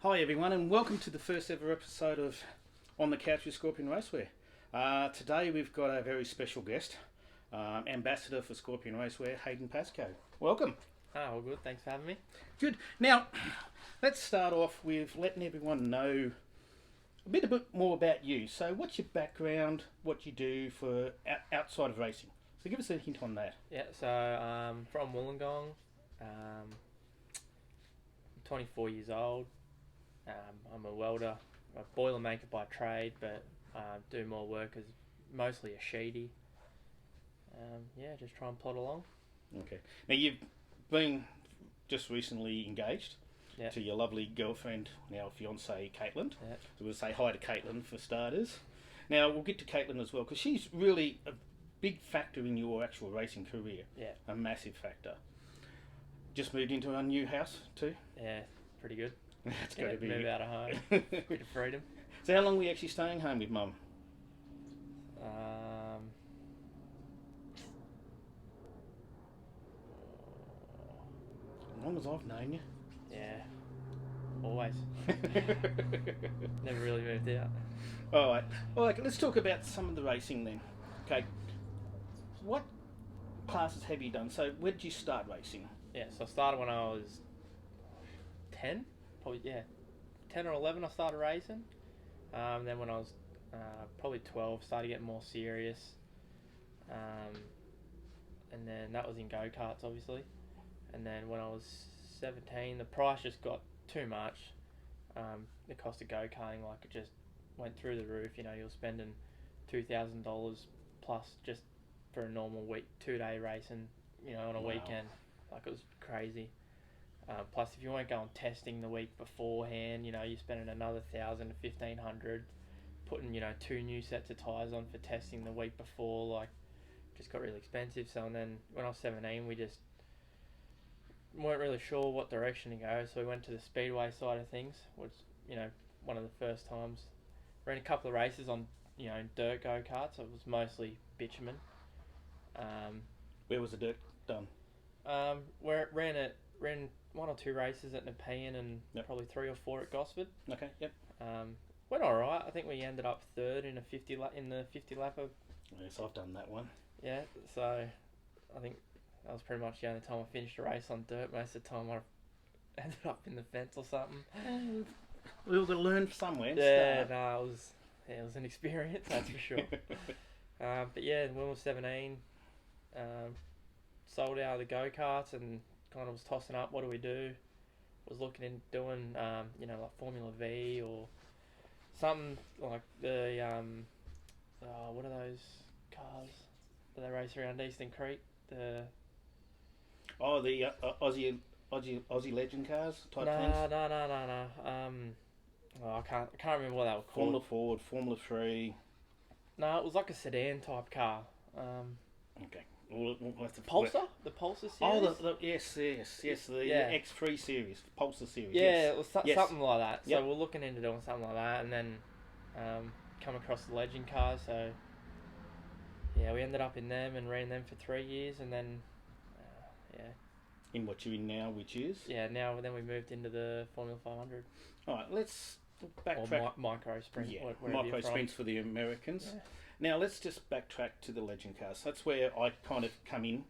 Hi everyone and welcome to the first ever episode of On the Couch with Scorpion Racewear. Today we've got a very special guest, ambassador for Scorpion Racewear, Hayden Pascoe. Welcome. Oh, well, good. Thanks for having me. Good. Now, let's start off with letting everyone know a bit more about you. So what's your background, what you do for outside of racing? So give us a hint on that. Yeah, so from Wollongong, 24 years old. I'm a welder, a boilermaker by trade, but do more work as mostly a sheedy. Just try and plod along. Okay. Now you've been just recently engaged to your lovely girlfriend, now fiancée, Caitlin. Yep. So we'll say hi to Caitlin for starters. Now we'll get to Caitlin as well because she's really a big factor in your actual racing career. Yeah. A massive factor. Just moved into a new house too. Yeah, pretty good. That's got to be move out of home. Bit of freedom. So how long were you actually staying home with Mum? As long as I've known you. Yeah, always. Never really moved out. All right. Well, let's talk about some of the racing then. Okay. What classes have you done? So where did you start racing? Yeah, so I started when I was 10. Probably, 10 or 11 I started racing. Then when I was probably 12, started getting more serious. And then that was in go-karts, obviously. And then when I was 17, the price just got too much. The cost of go-karting, it just went through the roof. You know, you're spending $2,000 plus just for a normal week, 2-day racing, on a weekend. It was crazy. Plus, if you weren't going testing the week beforehand, you're spending another $1,000 to $1,500, putting 2 new sets of tyres on for testing the week before. Just got really expensive. So, and then when I was 17, we just weren't really sure what direction to go. So we went to the speedway side of things, which one of the first times. Ran a couple of races on dirt go karts. It was mostly bitumen. Where was the dirt done? Ran 1 or 2 races at Nepean and probably 3 or 4 at Gosford. Okay, yep. Went all right. I think we ended up third in the 50 lapper. Yes, I've done that one. Yeah, so I think that was pretty much the only time I finished a race on dirt. Most of the time I ended up in the fence or something. We all got to learn somewhere. It was an experience, that's for sure. But yeah, when I was 17, sold out of the go-karts and kind of was tossing up, what do we do? Was looking into doing, like Formula V or something like the, what are those cars that they race around Eastern Creek? The Aussie legend cars type things? No. I can't remember what they were called. Formula Ford, Formula 3. No, it was like a sedan type car. Okay. We'll have to Pulsar? The Pulsar series? Oh, yes, the X3 series, Pulsar series. Yeah, it was something like that. Yep. So we're looking into doing something like that, and then come across the legend cars. So yeah, we ended up in them and ran them for 3 years, and then in what you're in now, which is now then we moved into the Formula 500. All right, let's backtrack. Or micro sprint. Yeah, micro sprints for the Americans. Yeah. Now let's just backtrack to the legend cars. That's where I kind of come in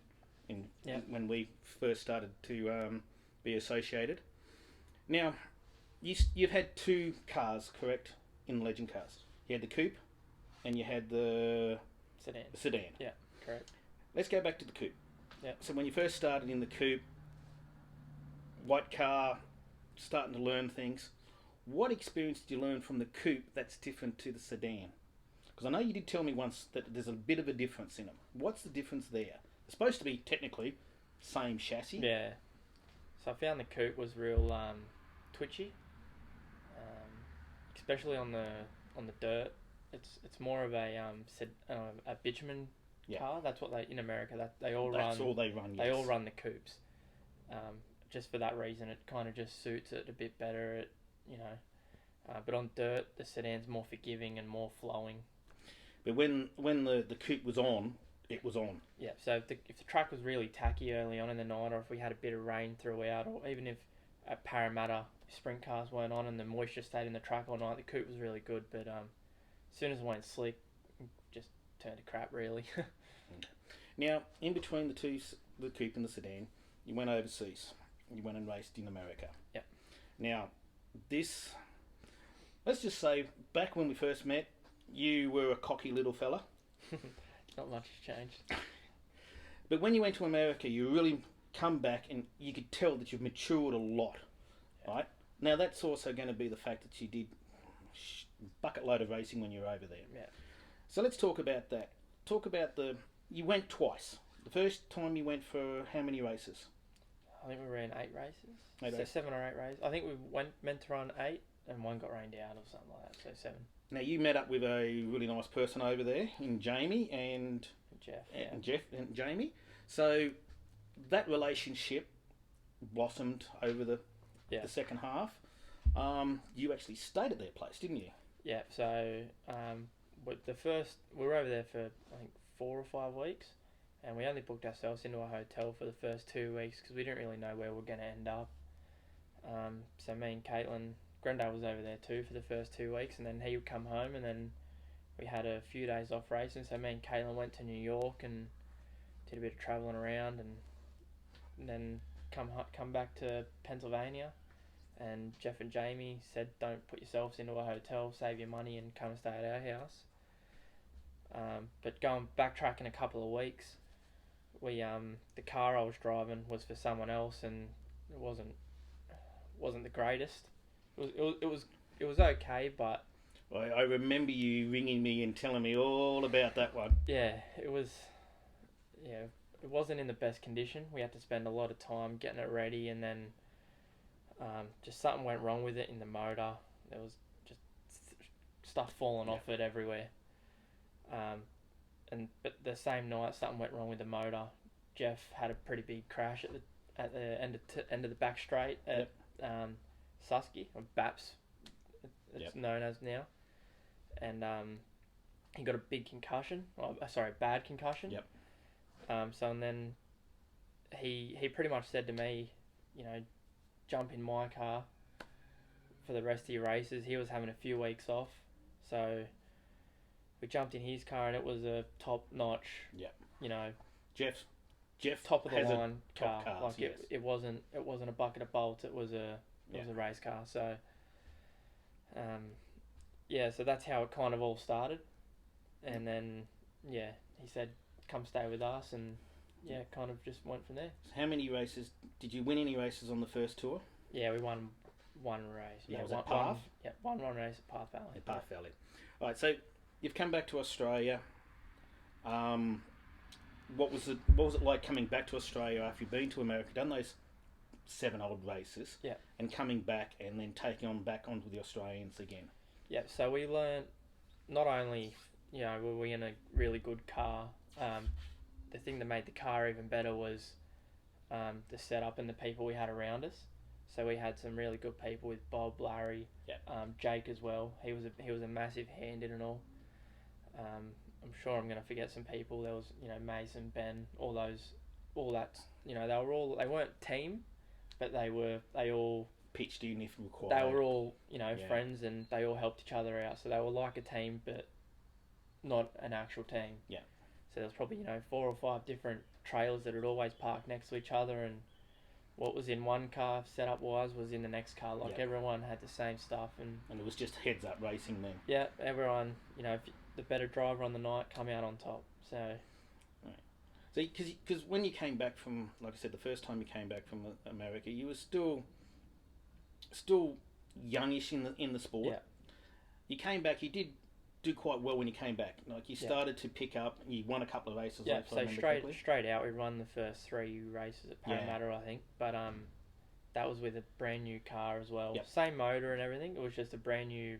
when we first started to be associated. Now, you've had 2 cars, correct, in legend cars. You had the coupe and you had the sedan. Yeah, correct. Let's go back to the coupe. Yeah. So when you first started in the coupe, white car, starting to learn things, what experience did you learn from the coupe that's different to the sedan? Because I know you did tell me once that there's a bit of a difference in them. What's the difference there? It's supposed to be technically same chassis. Yeah. So I found the coupe was real twitchy, especially on the dirt. It's more of a bitumen car. That's what they in America. They all run. That's all they run. Yes. They all run the coupes. Just for that reason, it kind of just suits it a bit better. But on dirt, the sedan's more forgiving and more flowing. But when the coupe was on, it was on. Yeah, so if the track was really tacky early on in the night, or if we had a bit of rain throughout, or even if at Parramatta, sprint cars weren't on and the moisture stayed in the track all night. The coupe was really good, but as soon as it went slick, it just turned to crap really. Now, in between the coupe and the sedan, you went overseas. You went and raced in America. Yep. Now, let's just say, back when we first met, you were a cocky little fella. Not much has changed. But when you went to America, you really come back and you could tell that you've matured a lot, right? Now, that's also going to be the fact that you did bucket load of racing when you were over there. Yeah. So let's talk about that. You went twice. The first time you went for how many races? I think we ran 8 races. 8 races. 7 or 8 races. I think we meant to run 8 and one got rained out or something like that, so 7. Now, you met up with a really nice person over there in Jamie and Jeff and Jamie. So that relationship blossomed over the second half. You actually stayed at their place, didn't you? Yeah, so we were over there for, I think, 4 or 5 weeks, and we only booked ourselves into a hotel for the first 2 weeks because we didn't really know where we were going to end up. So me and Caitlin, Grendel was over there too for the first 2 weeks, and then he would come home, and then we had a few days off racing, so me and Caitlin went to New York and did a bit of travelling around, and then come back to Pennsylvania, and Jeff and Jamie said, don't put yourselves into a hotel, save your money and come and stay at our house. But backtracking a couple of weeks, the car I was driving was for someone else, and it wasn't the greatest. It was okay, but I remember you ringing me and telling me all about that one. Yeah, it wasn't in the best condition. We had to spend a lot of time getting it ready, and then just something went wrong with it in the motor. There was just stuff falling off it everywhere. But the same night, something went wrong with the motor. Jeff had a pretty big crash at the end of the back straight at Susky, or BAPS, it's known as now, and he got a big concussion. Bad concussion. Yep. And then he pretty much said to me, jump in my car for the rest of your races. He was having a few weeks off, so we jumped in his car, and it was a top-notch. Yeah. Jeff top of the line car. Cars, like it wasn't a bucket of bolts. It was a race car. So so that's how it kind of all started, and then he said, come stay with us, and kind of just went from there. How many races did you win? Any races on the first tour? Yeah, we won one race. Yeah, was that Parth? One race at Parth Valley. At Parth Valley. All right, so you've come back to Australia. What was it like coming back to Australia after you've been to America, done those 7 old races, and coming back and then taking on back onto the Australians again? Yeah, so we learned not only were we in a really good car. The thing that made the car even better was the setup and the people we had around us. So we had some really good people with Bob, Larry, Jake as well. He was a massive hand in it all. I'm sure I'm going to forget some people. There was Mason, Ben, all that. They weren't team, but they all pitched in if required. They were all friends, and they all helped each other out. So they were like a team, but not an actual team. Yeah. So there was probably 4 or 5 different trailers that would always park next to each other, and what was in one car setup wise was in the next car. Everyone had the same stuff, and it was just heads up racing then. Yeah, everyone. If the better driver on the night come out on top. So. Right. So because when you came back from, like I said, the first time you came back from America, you were still youngish in the sport. Yeah. You came back. You did do quite well when you came back. Like you started to pick up. You won a couple of races. Yeah. So straight out, we won the first 3 races at Parramatta, I think. But that was with a brand new car as well. Yep. Same motor and everything. It was just a brand new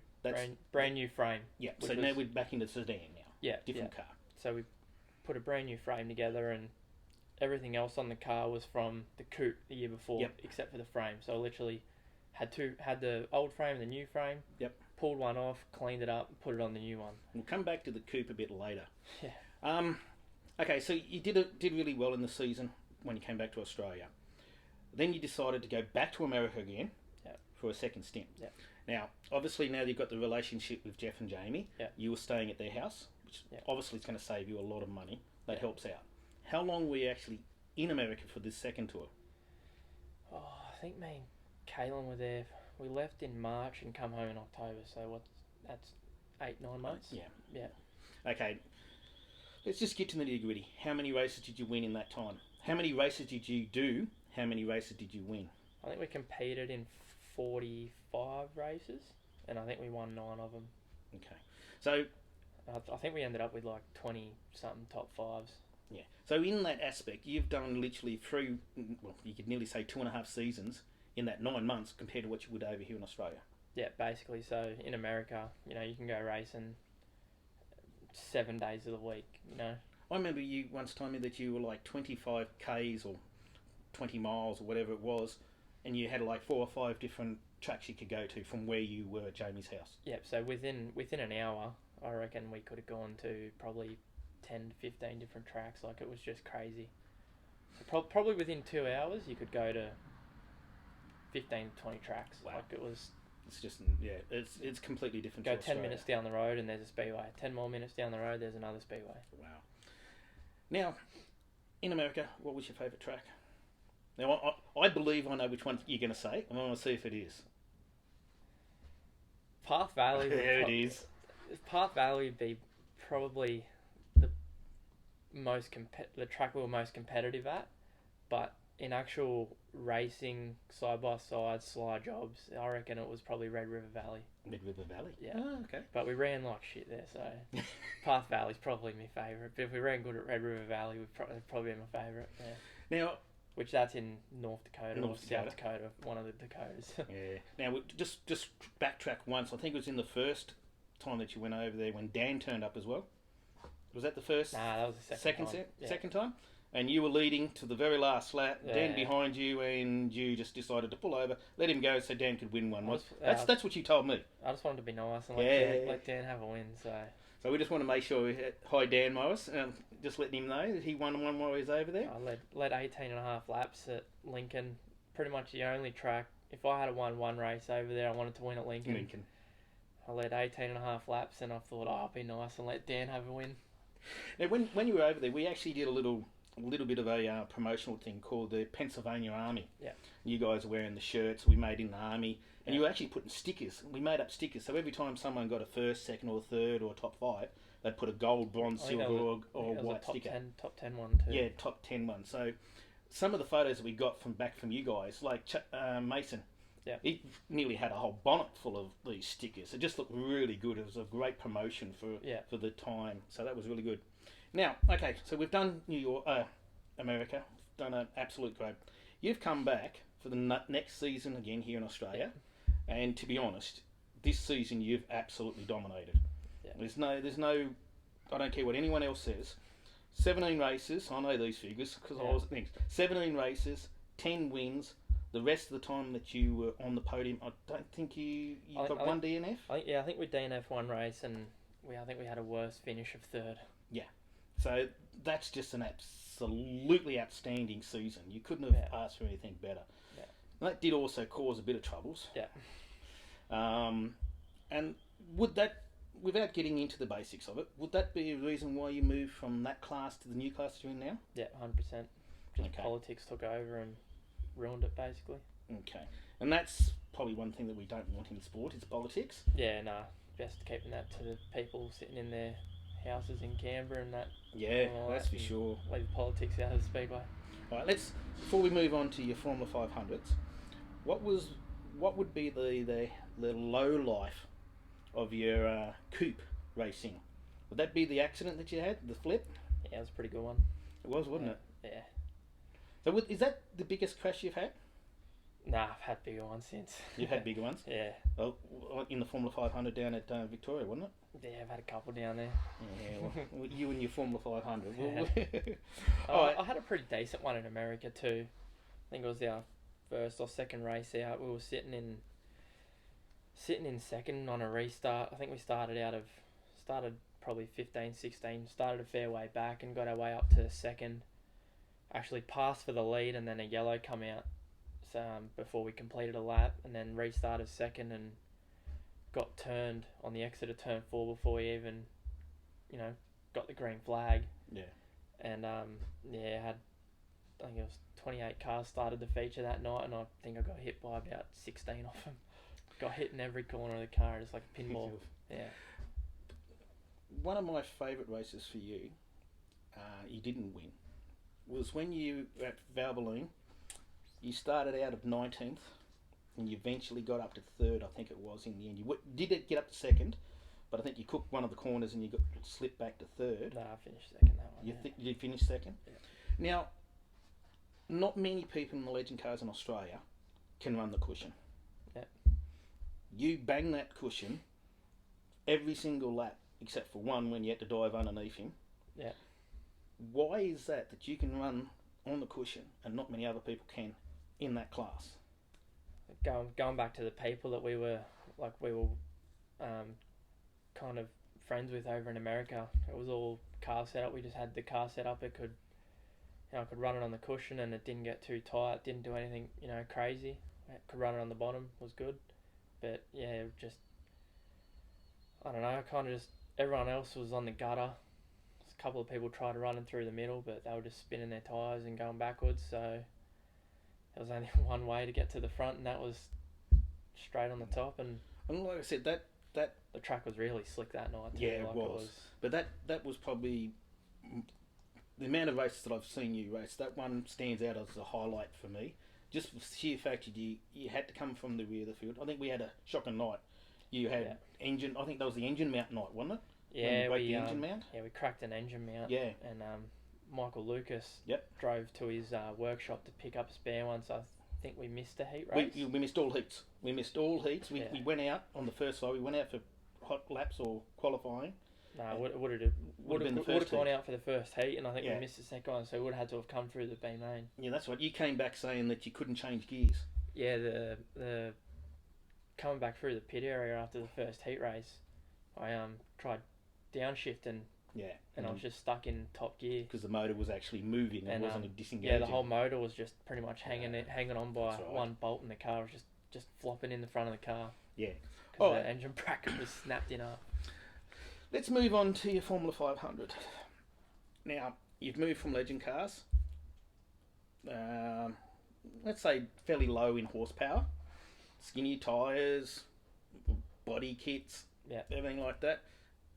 frame. Yeah. So now we're back into the sedan now. Yeah. Different car. So we put a brand new frame together, and everything else on the car was from the coupe the year before, except for the frame. So I literally had the old frame and the new frame. Yep. Pulled one off, cleaned it up, and put it on the new one. We'll come back to the coupe a bit later. Yeah. Okay, so you did really well in the season when you came back to Australia. Then you decided to go back to America again for a second stint. Yep. Now, obviously, now you've got the relationship with Jeff and Jamie. Yep. You were staying at their house, which Yep. obviously is going to save you a lot of money. That Yep. helps out. How long were you actually in America for this second tour? Oh, I think me and Caitlin were there. We left in March and come home in October. So that's 8-9 months. Yeah. Yeah. Okay. Let's just get to the nitty-gritty. How many races did you win in that time? How many races did you do? How many races did you win? I think we competed in 45 races, and I think we won 9 of them. Okay. So I think we ended up with like 20-something top 5s. yeah. So in that aspect, you've done literally through, well, you could nearly say 2.5 seasons in that 9 months compared to what you would over here in Australia. Yeah, basically. So in America, you know, you can go racing 7 days of the week, you know. I remember you once told me that you were like 25 Ks or 20 miles or whatever it was, and you had like 4 or 5 different tracks you could go to from where you were at Jamie's house. Yep, so within an hour, I reckon we could have gone to probably 10 to 15 different tracks. Like, it was just crazy. So probably within 2 hours, you could go to 15 to 20 tracks. Wow. Like, it was... It's just, yeah, it's completely different Go to 10 Australia. minutes down the road and there's a speedway. 10 more minutes down the road, there's another speedway. Wow. Now, in America, what was your favourite track? Now, I believe I know which one you're going to say. I want to see if it is. Path Valley... There it is. Path Valley would be probably the track we were most competitive at, but in actual racing, side by side, slide jobs, I reckon it was probably Red River Valley. Red River Valley? Yeah. Oh, okay. But we ran like shit there, so Path Valley's probably my favourite. But if we ran good at Red River Valley, it'd probably be my favourite. Yeah. Now, which that's in North Dakota North or South Dakota, one of the Dakotas. yeah. Now, just backtrack once. I think it was in the first time that you went over there when Dan turned up as well. Was that the first? Nah, that was the second time. Second time? And you were leading to the very last lap, Yeah. Dan behind you, and you just decided to pull over, let him go so Dan could win one. Was- That's what you told me. I just wanted to be nice and let Dan have a win. So we just want to make sure we hi Dan Morris, just letting him know that he won one while he was over there. I led 18 and a half laps at Lincoln. Pretty much the only track. If I had won one race over there, I wanted to win at Lincoln. I led 18 and a half laps, and I thought, I'll be nice and let Dan have a win. Now, when you were over there, we actually did a little bit of a promotional thing called the Pennsylvania Army. Yeah. You guys were wearing the shirts we made in the Army, and Yeah. you were actually putting stickers. We made up stickers, so every time someone got a first, second or third or top 5, they'd put a gold, bronze, I think silver or that was white a top sticker. top 10 one too. Yeah, top 10 one. So some of the photos that we got back from you guys, like Mason, Yeah. he nearly had a whole bonnet full of these stickers. It just looked really good. It was a great promotion for the time. So that was really good. Now, okay, so we've done America, done an absolute great. You've come back for the next season again here in Australia, and to be honest, this season you've absolutely dominated. Yeah. There's no, I don't care what anyone else says. 17 races, I know these figures because I was thinking 17 races, 10 wins. The rest of the time that you were on the podium, I don't think you got one DNF. I think we DNF one race, and I think we had a worse finish of third. Yeah, so that's just an absolutely outstanding season. You couldn't have asked for anything better. Yeah. That did also cause a bit of troubles. Yeah. And would that, without getting into the basics of it, would that be a reason why you moved from that class to the new class you're in now? Yeah, 100%. Just Okay. politics took over and ruined it, basically. Okay. And that's probably one thing that we don't want in sport, is politics. Yeah, nah. Best keeping that to the people sitting in their houses in Canberra and that. Yeah, all that's that, for sure. Leave politics out of the speedway. All right, before we move on to your Formula 500s, what would be the low life of your coupe racing? Would that be the accident that you had, the flip? Yeah, it was a pretty good one. It was, wasn't it? Yeah. So is that the biggest crash you've had? Nah, I've had bigger ones since. You've had bigger ones? Yeah. Well, in the Formula 500 down at Victoria, wasn't it? Yeah, I've had a couple down there. Yeah, well, you and your Formula 500. Yeah. I had a pretty decent one in America too. I think it was our first or second race out. We were sitting in second on a restart. I think we started probably 15, 16, started a fair way back and got our way up to second. Actually passed for the lead, and then a yellow come out before we completed a lap, and then restarted second and got turned on the exit of turn 4 before we even, got the green flag. Yeah. And I think it was 28 cars started the feature that night, and I think I got hit by about 16 of them. Got hit in every corner of the car, just like a pinball. Yeah. One of my favourite races for you, you didn't win, was when you were at Valvoline. You started out of 19th, and you eventually got up to 3rd, I think it was, in the end. You did get up to 2nd, but I think you cooked one of the corners and you got slipped back to 3rd. No, I finished 2nd that one. You finished 2nd? Yeah. Now, not many people in the legend cars in Australia can run the cushion. Yeah. You bang that cushion every single lap, except for one when you had to dive underneath him. Yeah. Why is that you can run on the cushion and not many other people can in that class? Going back to the people that we were kind of friends with over in America, it was all car setup. We just had the car setup. It could, I could run it on the cushion and it didn't get too tight. Didn't do anything, crazy. I could run it on the bottom. Was good, but yeah, just I don't know. Everyone else was on the gutter. A couple of people tried to run it through the middle, but they were just spinning their tyres and going backwards. So there was only one way to get to the front, and that was straight on the top. And like I said, that the track was really slick that night too. Yeah, it was. But that was probably the amount of races that I've seen you race. That one stands out as a highlight for me. Just for the sheer fact you had to come from the rear of the field. I think we had a shocking night. You had engine. I think that was the engine mount night, wasn't it? Yeah, we engine mount. Yeah, we cracked an engine mount. Yeah. And Michael Lucas drove to his workshop to pick up a spare one. So I think we missed a heat race. We missed all heats. We went out on the first side. We went out for hot laps or qualifying. No, it would have gone out for the first heat, and I think we missed the second one, so we would have had to have come through the B main. Yeah, that's right. You came back saying that you couldn't change gears. Yeah, the coming back through the pit area after the first heat race, I tried downshift and I was just stuck in top gear because the motor was actually moving and wasn't disengaging. Yeah, the whole motor was just pretty much hanging on by one bolt, and the car was just flopping in the front of the car. Yeah, because the engine bracket was snapped in half. Let's move on to your Formula 500. Now, you've moved from legend cars, let's say fairly low in horsepower, skinny tyres, body kits, everything like that,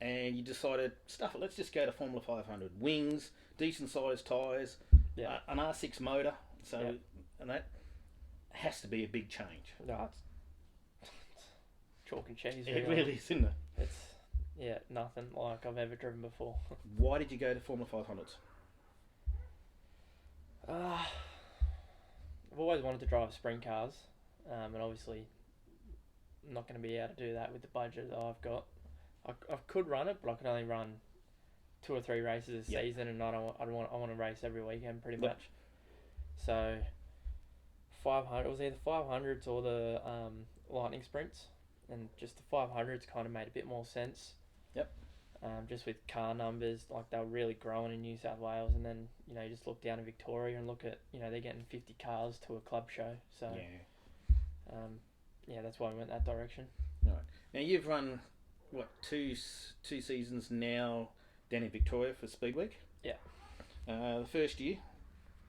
and you decided, stuff it, let's just go to Formula 500. Wings, decent sized tyres, an R6 motor, and that has to be a big change. No, it's chalk and cheese. It really is, isn't it? It's nothing like I've ever driven before. Why did you go to Formula 500s? I've always wanted to drive sprint cars, and obviously I'm not going to be able to do that with the budget that I've got. I could run it, but I could only run 2 or 3 races a season, and I want to race every weekend pretty much. So 500, it was either 500s or the lightning sprints, and just the 500s kind of made a bit more sense. Just with car numbers, like they were really growing in New South Wales, and then you just look down in Victoria and look at they're getting 50 cars to a club show. So that's why I went that direction. Right. Now you've run two seasons now down in Victoria for Speed Week. Yeah. The first year,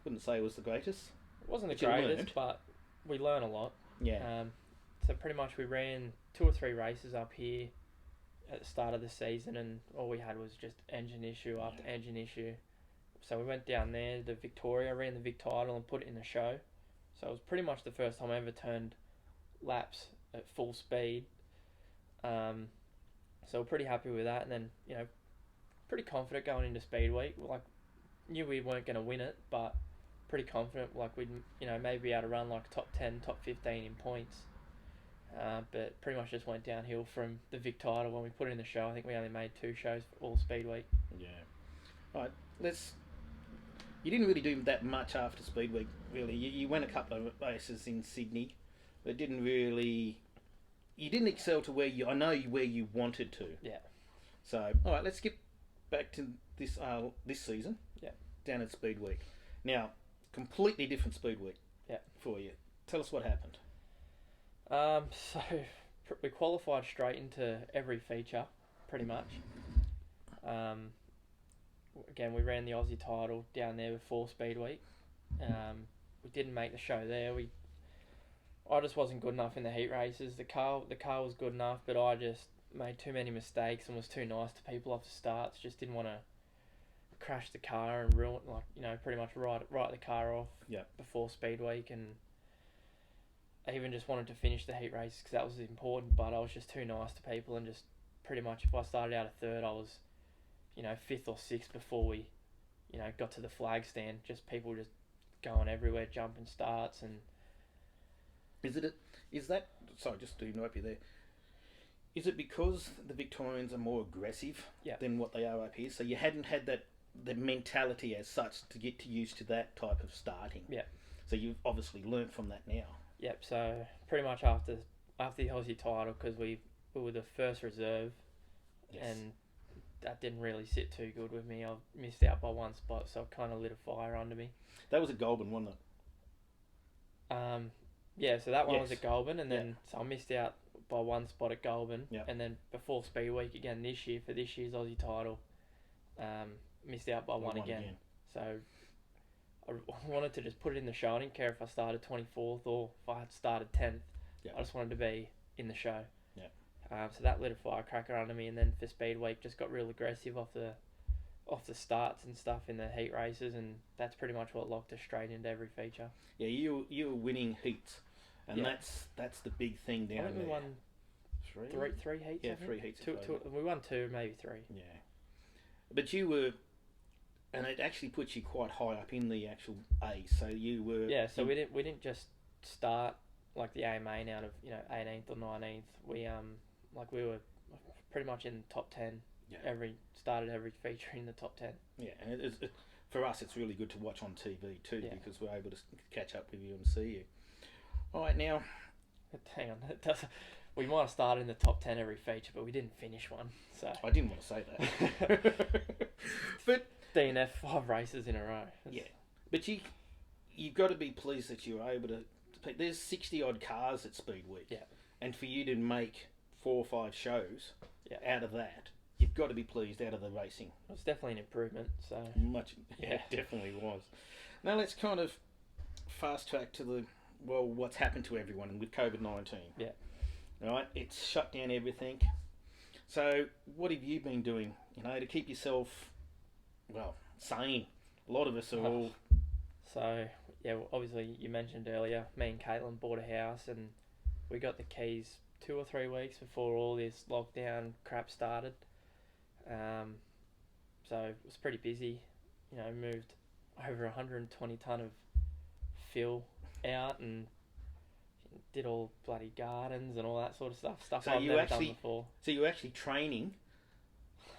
wouldn't say it was the greatest. It wasn't the greatest, but we learn a lot. Yeah. So pretty much we ran 2 or 3 races up here at the start of the season, and all we had was just engine issue after engine issue. So we went down there to Victoria, ran the Vic title and put it in the show. So it was pretty much the first time I ever turned laps at full speed. So we're pretty happy with that, and then pretty confident going into Speed Week. Like, knew we weren't going to win it, but pretty confident like we'd maybe be able to run like top 10, top 15 in points. But pretty much just went downhill from the Vic title when we put it in the show. I think we only made 2 shows for all Speed Week. Yeah. Right. You didn't really do that much after Speed Week, really. You went a couple of races in Sydney, but you didn't excel to where you wanted to. Yeah. So, all right, let's get back to this season. Yeah. Down at Speed Week. Now, completely different Speed Week. Yeah. For you. tell us what happened. So we qualified straight into every feature, pretty much. Again, we ran the Aussie title down there before Speed Week. We didn't make the show there. I just wasn't good enough in the heat races. The car was good enough, but I just made too many mistakes and was too nice to people off the starts. Just didn't want to crash the car and ruin, pretty much write the car off before Speed Week. And I even just wanted to finish the heat races because that was important, but I was just too nice to people and just pretty much, if I started out a third, I was, fifth or sixth before we, got to the flag stand. Just people just going everywhere, jumping starts. And sorry, just to interrupt you there. Is it because the Victorians are more aggressive than what they are up here? So you hadn't had the mentality as such to get used to that type of starting. Yeah. So you've obviously learnt from that now. Yep. So pretty much after the Aussie title, because we were the first reserve, and that didn't really sit too good with me. I missed out by one spot, so it kind of lit a fire under me. That was at Goulburn, wasn't it? Yeah, so that one was at Goulburn, and then so I missed out by one spot at Goulburn, and then before Speed Week again this year for this year's Aussie title, missed out by one again. So I wanted to just put it in the show. I didn't care if I started 24th or if I had started 10th. I just wanted to be in the show. So that lit a firecracker under me, and then for Speed Week just got real aggressive off the starts and stuff in the heat races, and that's pretty much what locked us straight into every feature. Yeah, you were winning heats, and that's the big thing down there. I think we won three heats. Yeah, 3 heats. Two, we won 2, maybe 3. Yeah, but you were, and it actually puts you quite high up in the actual A. So you were. Yeah, so we didn't just start like the AMA out of 18th or 19th. We were pretty much in the top 10. Yeah. Started every feature in the top 10. Yeah, and for us, it's really good to watch on TV too, because we're able to catch up with you and see you. All right, now. Hang on, we might have started in the top 10 every feature, but we didn't finish one. So I didn't want to say that. But DNF 5 races in a row. But you've got to be pleased that you were able to. There's 60 odd cars at Speed Week, and for you to make 4 or 5 shows out of that, you've got to be pleased out of the racing. It's definitely an improvement. So it definitely was. Now let's kind of fast track to what's happened to everyone with COVID-19. Yeah. Right, it's shut down everything. So what have you been doing, to keep yourself, sane? A lot of us are all. So obviously you mentioned earlier, me and Caitlin bought a house, and we got the keys 2 or 3 weeks before all this lockdown crap started. So it was pretty busy. Moved over 120 tonne of fill out and did all bloody gardens and all that sort of stuff. I've never done before. So you were actually training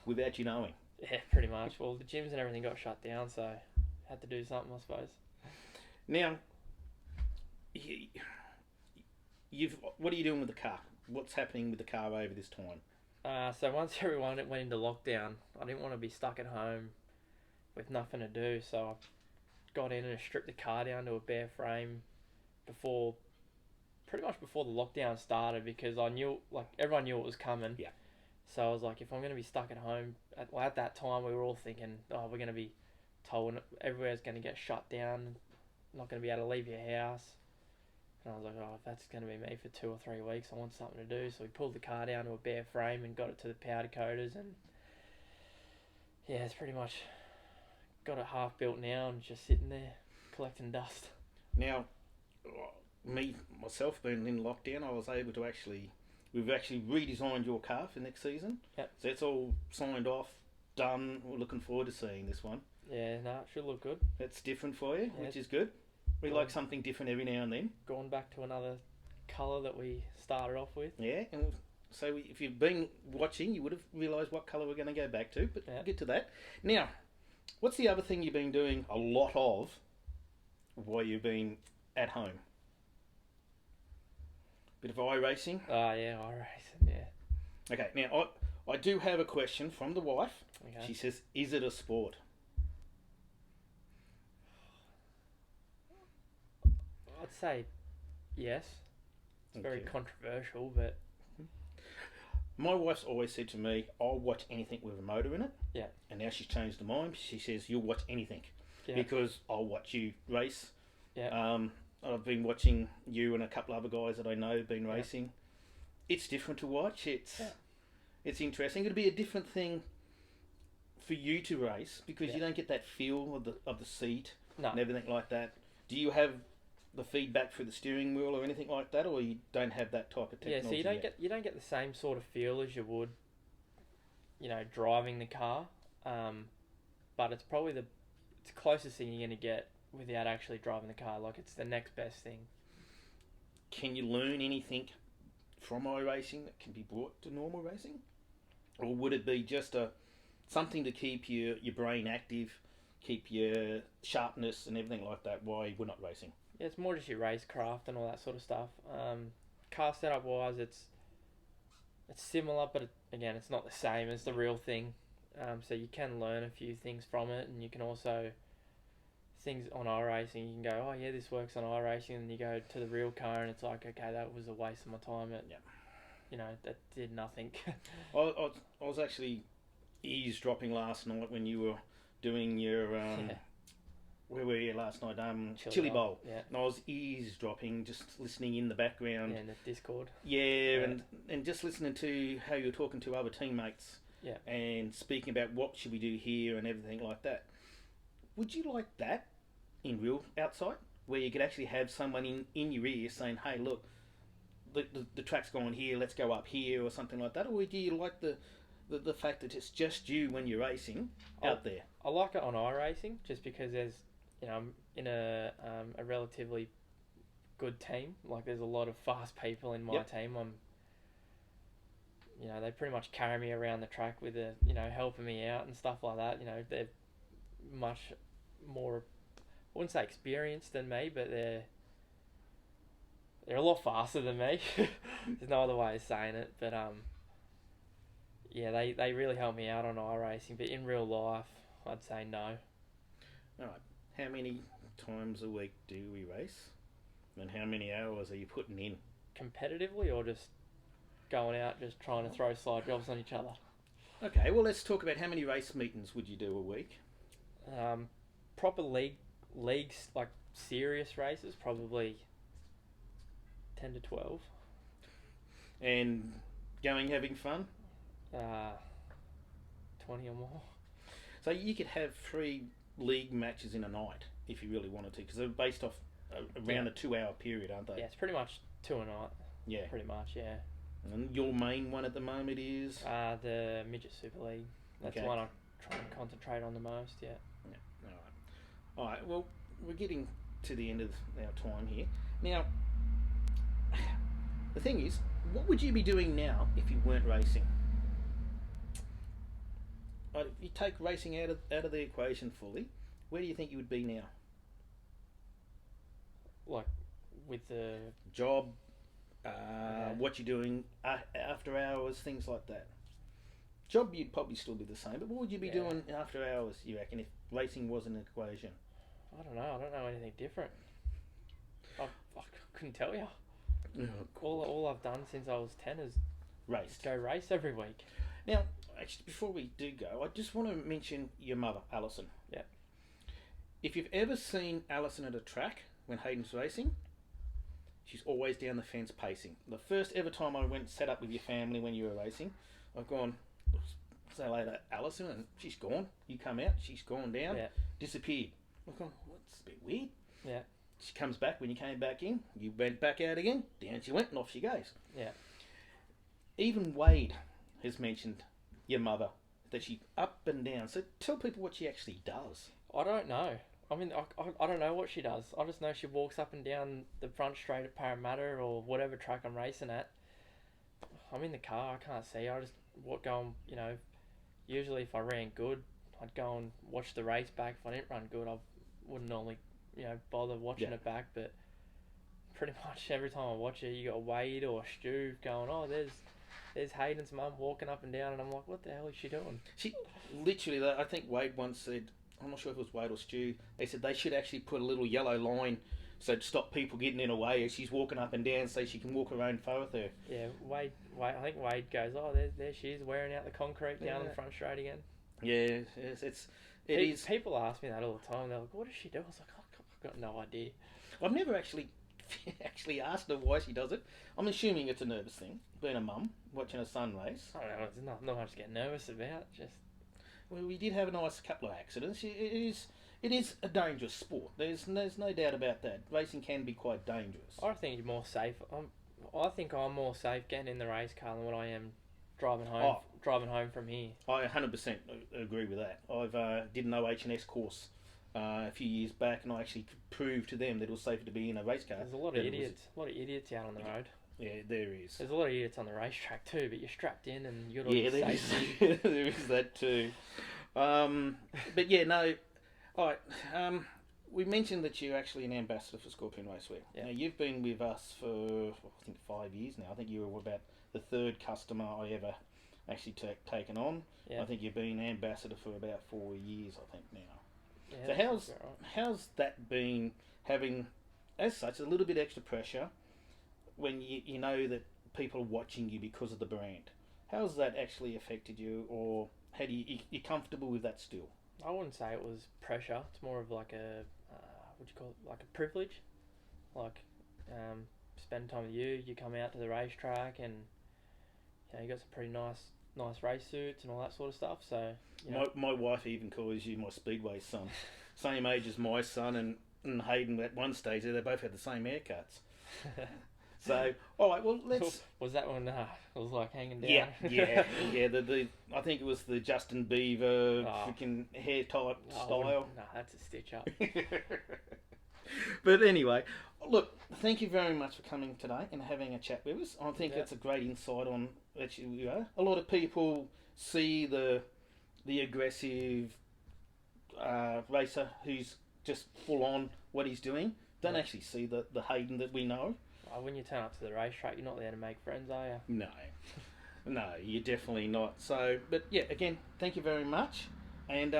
without you knowing? Yeah, pretty much. Well, the gyms and everything got shut down, so had to do something, I suppose. Now, what are you doing with the car? What's happening with the car over this time? So once everyone went into lockdown, I didn't want to be stuck at home with nothing to do, so I got in and stripped the car down to a bare frame pretty much before the lockdown started, because I knew, everyone knew it was coming. Yeah. So I was like, if I'm going to be stuck at home, at that time we were all thinking, we're going to be told everywhere's going to get shut down, not going to be able to leave your house. And I was like, if that's going to be me for 2 or 3 weeks, I want something to do. So we pulled the car down to a bare frame and got it to the powder coaters, and it's pretty much got it half built now and just sitting there collecting dust. Now, myself being in lockdown, I was able to we've actually redesigned your car for next season. Yep. So it's all signed off, done. We're looking forward to seeing this one. Yeah, it should look good. It's different for you, which is good. We like something different every now and then. Going back to another colour that we started off with. Yeah, and so if you've been watching, you would have realised what colour we're going to go back to, but we'll get to that. Now, what's the other thing you've been doing a lot of while you've been at home? Bit of iRacing? iRacing, yeah. Okay, now I do have a question from the wife. Okay. She says, is it a sport? I'd say yes. It's very Okay. controversial, but My wife's always said to me, I'll watch anything with a motor in it. Yeah. And now she's changed her mind. She says, you'll watch anything. Yeah. Because I'll watch you race. Yeah. I've been watching you and a couple other guys that I know have been racing. It's different to watch. It's interesting. It'll be a different thing for you to race because you don't get that feel of the seat and everything like that. Do you have the feedback through the steering wheel or anything like that, or you don't have that type of technology? Yeah, so you don't get the same sort of feel as you would, driving the car. But it's probably it's the closest thing you're gonna get without actually driving the car. Like, it's the next best thing. Can you learn anything from iRacing that can be brought to normal racing, or would it be just something to keep your brain active, keep your sharpness and everything like that while we're not racing? Yeah, it's more just your racecraft and all that sort of stuff. Car setup wise, it's similar, but again, it's not the same as the real thing. So you can learn a few things from it, and you can also things on iRacing. You can go, oh yeah, this works on iRacing, and you go to the real car, and it's like, okay, that was a waste of my time. That did nothing. I was actually eavesdropping last night when you were doing your where were you last night? Chili Bowl. Yeah. And I was eavesdropping, just listening in the background. Yeah, in the Discord. Yeah, and just listening to how you're talking to other teammates. Yeah. And speaking about what should we do here and everything like that. Would you like that in real outside, where you could actually have someone in your ear saying, "Hey, look, the track's going here. Let's go up here," or something like that? Or do you like the fact that it's just you when you're racing out there? I like it on iRacing just because there's, I'm in a relatively good team. Like, there's a lot of fast people in my team. They pretty much carry me around the track with helping me out and stuff like that. They're much more, I wouldn't say experienced than me, but they're a lot faster than me. There's no other way of saying it, but they really help me out on iRacing. But in real life, I'd say no. All right. How many times a week do we race? And how many hours are you putting in? Competitively, or just going out just trying to throw side jobs on each other? Okay, well, let's talk about how many race meetings would you do a week? Proper leagues, like serious races, probably 10 to 12. And having fun? 20 or more. So you could have 3 league matches in a night if you really wanted to, because they're based off around a 2-hour period, aren't they? Yeah, it's pretty much 2 a night. Yeah. Pretty much, yeah. And your main one at the moment is? The Midget Super League. That's the one I try and concentrate on the most, yeah. All right, well, we're getting to the end of our time here. Now, the thing is, what would you be doing now if you weren't racing? If you take racing out of the equation fully, where do you think you would be now? Like, with the job, what you're doing after hours, things like that. Job, you'd probably still be the same, but what would you be doing after hours, you reckon, if racing was an equation? I don't know. I don't know anything different. I couldn't tell you. All I've done since I was 10 is go race every week. Now, actually, before we do go, I just want to mention your mother, Alison. Yeah. If you've ever seen Alison at a track when Hayden's racing, she's always down the fence pacing. The first ever time I went set up with your family when you were racing, I've gone, say later, Alison, and she's gone. You come out, she's gone down, disappeared. I've gone, what's a bit weird? Yeah. She comes back when you came back in, you went back out again, down she went, and off she goes. Yeah. Even Wade has mentioned your mother, that she up and down. So tell people what she actually does. I don't know. I mean, I don't know what she does. I just know she walks up and down the front straight at Parramatta or whatever track I'm racing at. I'm in the car, I can't see. I just usually if I ran good, I'd go and watch the race back. If I didn't run good, I wouldn't normally, bother watching it back. But pretty much every time I watch it, you got Wade or Stu going, oh, there's Hayden's mum walking up and down, and I'm like, what the hell is she doing? She literally, I think Wade once said, I'm not sure if it was Wade or Stu, they said they should actually put a little yellow line So to stop people getting in her way as she's walking up and down so she can walk her own thoroughfare. Yeah, Wade, I think Wade goes, oh, there she is, wearing out the concrete down the front straight again. Yeah, it is. People ask me that all the time. They're like, what does she do? I was like, I've got no idea. I've never actually asked her why she does it. I'm assuming it's a nervous thing, being a mum, watching her son race. I don't know, it's not much to get nervous about, just... Well, we did have a nice couple of accidents. It is a dangerous sport. There's no doubt about that. Racing can be quite dangerous. I think you're more safe. I think I'm more safe getting in the race car than what I am driving home from here. I 100% agree with that. I've did an OH&S course a few years back, and I actually proved to them that it was safer to be in a race car. There's a lot of idiots out on the road. Yeah, there is. There's a lot of idiots on the racetrack too, but you're strapped in and you're not safe. There is that too. But yeah, no. All right. We mentioned that you're actually an ambassador for Scorpion Racewear. Yeah. Now, you've been with us for, I think, 5 years now. I think you were about the third customer I ever actually taken on. Yeah. I think you've been ambassador for about 4 years, I think, now. Yeah, so how's that been, having, as such, a little bit extra pressure when you know that people are watching you because of the brand? How's that actually affected you, or how do you comfortable with that still? I wouldn't say it was pressure. It's more of like a, what do you call it, like a privilege. Like, spend time with you. You come out to the racetrack, and you got some pretty nice race suits and all that sort of stuff. So my wife even calls you my Speedway son. Same age as my son and Hayden. At one stage, they both had the same haircuts. So, all right, well, let's... Was that one, it was like hanging down? Yeah. I think it was the Justin Bieber freaking hair type style. No, that's a stitch up. But anyway, look, thank you very much for coming today and having a chat with us. I think that's a great insight on that you are. A lot of people see the aggressive racer who's just full on what he's doing. Don't actually see the Hayden that we know. When you turn up to the racetrack, you're not there to make friends, are you? No, you're definitely not. So, but yeah, again, thank you very much, and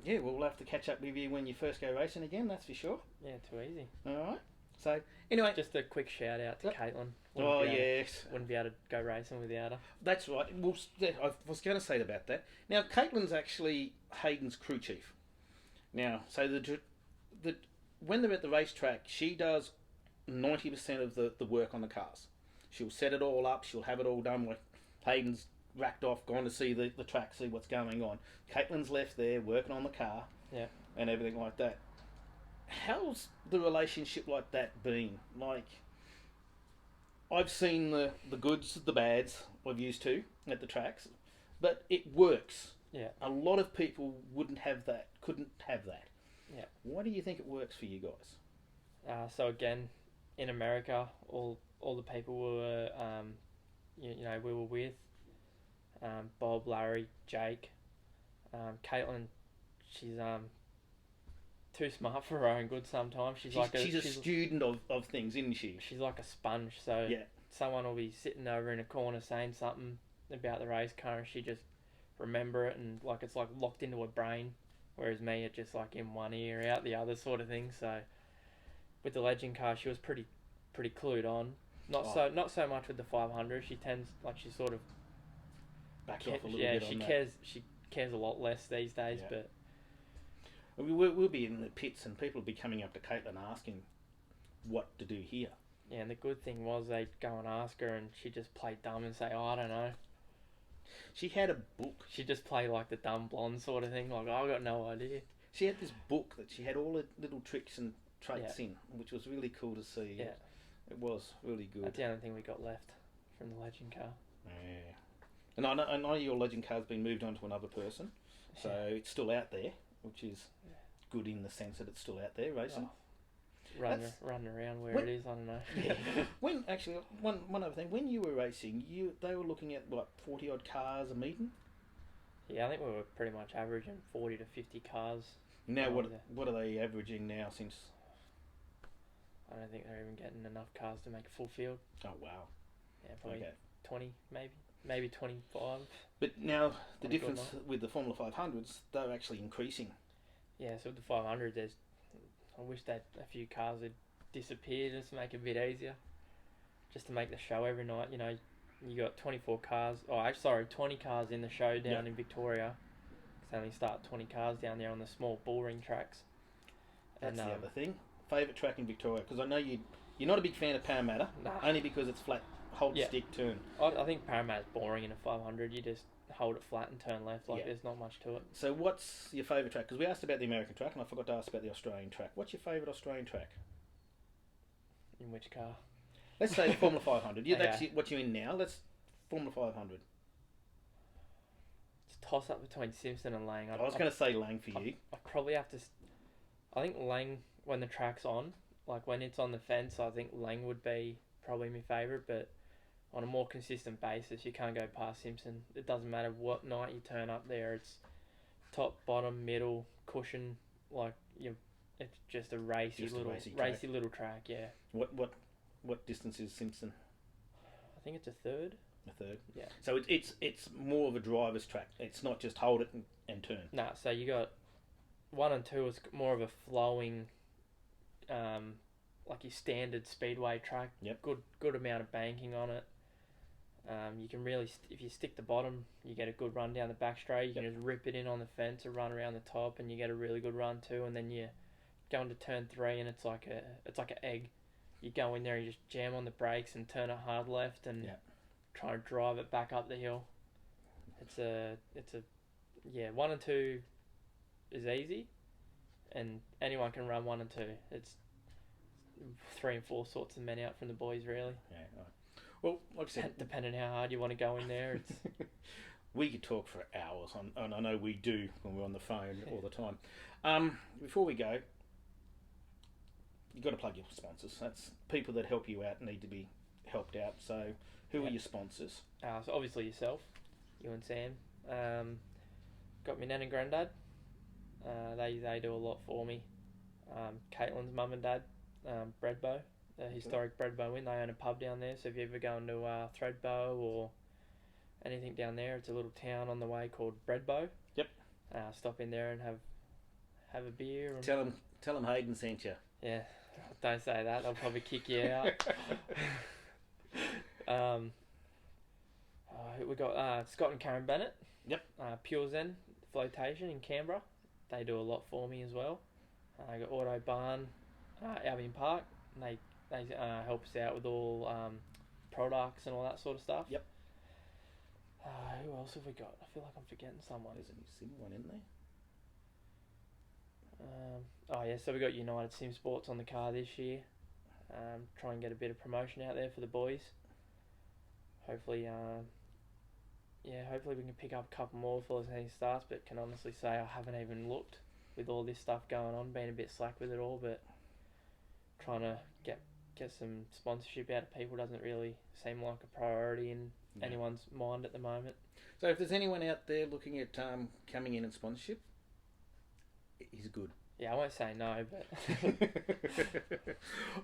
we'll have to catch up with you when you first go racing again. That's for sure. Yeah, too easy. All right. So anyway, just a quick shout out to Caitlin. Yes. Wouldn't be able to go racing without her. That's right. Well, I was going to say about that. Now, Caitlin's actually Hayden's crew chief. Now, so the when they're at the racetrack, she does 90% of the work on the cars. She'll set it all up. She'll have it all done. Like Hayden's racked off, gone to see the track, see what's going on. Caitlin's left there working on the car, and everything like that. How's the relationship like that been? Like, I've seen the goods, the bads I've used to at the tracks, but it works. Yeah. A lot of people couldn't have that. Yeah. Why do you think it works for you guys? So again, in America, all the people were, we were with, Bob, Larry, Jake, Caitlin. She's too smart for her own good sometimes. She's a student of things, isn't she? She's like a sponge. So someone will be sitting over in a corner saying something about the race car, and she just remember it, and it's like locked into her brain. Whereas me, it's just like in one ear, out the other sort of thing. So with the Legend car, she was pretty clued on. Not so much with the 500. She tends she sort of backs off a little bit. She cares a lot less these days. Yeah. But we'll be in the pits, and people will be coming up to Caitlin asking what to do here. Yeah, and the good thing was they'd go and ask her, and she'd just play dumb and say, "Oh, I don't know." She had a book. She just played like the dumb blonde sort of thing. Like, I've got no idea. She had this book that she had all the little tricks and traits in, which was really cool to see. Yeah. It was really good. That's the only thing we got left from the Legend car. Yeah. And I know your Legend car's been moved on to another person, so it's still out there, which is good in the sense that it's still out there racing. Running around where it is, I don't know. When actually, one other thing, when you were racing, they were looking at what, 40 odd cars a meeting? Yeah, I think we were pretty much averaging 40 to 50 cars. Now what are they averaging now? Since I don't think they're even getting enough cars to make a full field. Oh wow! Yeah, probably 20, maybe 25. But now the difference with the Formula 500s, they're actually increasing. Yeah, so with the 500, there's I wish that a few cars had disappeared just to make it a bit easier. Just to make the show every night, you know, you got 20 cars in the show down in Victoria. It's only start 20 cars down there on the small bullring tracks. That's the other thing. Favourite track in Victoria? Because I know you're not a big fan of Parramatta, only because it's flat, hold, stick, turn. I think Parramatta's boring in a 500. You just hold it flat and turn left. There's not much to it. So what's your favourite track? Because we asked about the American track and I forgot to ask about the Australian track. What's your favourite Australian track? In which car? Let's say Formula 500. That's what you're in now. Let's Formula 500. It's a toss up between Simpson and Lang. I was going to say Lang for you. I probably have to. I think Lang, when the track's on, like when it's on the fence, I think Lang would be probably my favourite. But on a more consistent basis, you can't go past Simpson. It doesn't matter what night you turn up there. It's top, bottom, middle, cushion. It's just a racy little track. Yeah. What distance is Simpson? I think it's a third. A third. Yeah. So it's more of a driver's track. It's not just hold it and turn. Nah. So you got 1 and 2 is more of a flowing, like your standard speedway track. Yep. Good amount of banking on it. You can really, if you stick the bottom, you get a good run down the back straight. You can just rip it in on the fence or run around the top, and you get a really good run too. And then you go into turn 3, and it's like an egg. You go in there and you just jam on the brakes and turn it hard left and try to drive it back up the hill. It's a 1 and 2 is easy, and anyone can run 1 and 2. It's 3 and 4 sorts of men out from the boys, really. Yeah. Right. Well, like I said, depending how hard you want to go in there, it's. We could talk for hours, and I know we do when we're on the phone all the time. Before we go, you've got to plug your sponsors. That's people that help you out need to be helped out. So, who are your sponsors? So obviously yourself, you and Sam. Got my nan and granddad. They do a lot for me. Caitlin's mum and dad, Breadbow, the historic Breadbow Inn. They own a pub down there. So if you ever go into Threadbow or anything down there, it's a little town on the way called Breadbow. Yep. Stop in there and have a beer. And Tell them Hayden sent you. Yeah. Don't say that. They'll probably kick you out. We got Scott and Karen Bennett. Yep. Pure Zen Flotation in Canberra. They do a lot for me as well. I got Auto Barn, Albion Park. They help us out with all products and all that sort of stuff. Yep. Who else have we got? I feel like I'm forgetting someone. There's a New Sim one in there. So we got United Sim Sports on the car this year. Try and get a bit of promotion out there for the boys. Hopefully, hopefully we can pick up a couple more before the season starts, but can honestly say I haven't even looked with all this stuff going on, being a bit slack with it all, but trying to get some sponsorship out of people doesn't really seem like a priority in anyone's mind at the moment. So if there's anyone out there looking at coming in and sponsorship, he's good. Yeah, I won't say no, but...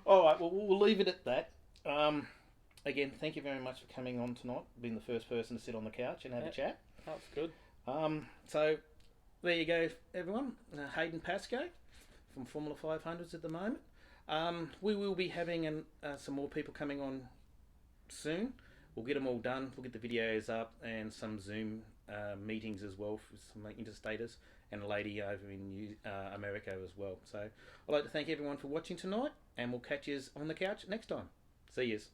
All right, well, we'll leave it at that. Again, thank you very much for coming on tonight, being the first person to sit on the couch and have a chat. That was good. So, there you go, everyone. Hayden Pascoe from Formula 500s at the moment. We will be having some more people coming on soon. We'll get them all done. We'll get the videos up and some Zoom meetings as well for some interstaters and a lady over in America as well. So I'd like to thank everyone for watching tonight, and we'll catch you on the couch next time. See yous.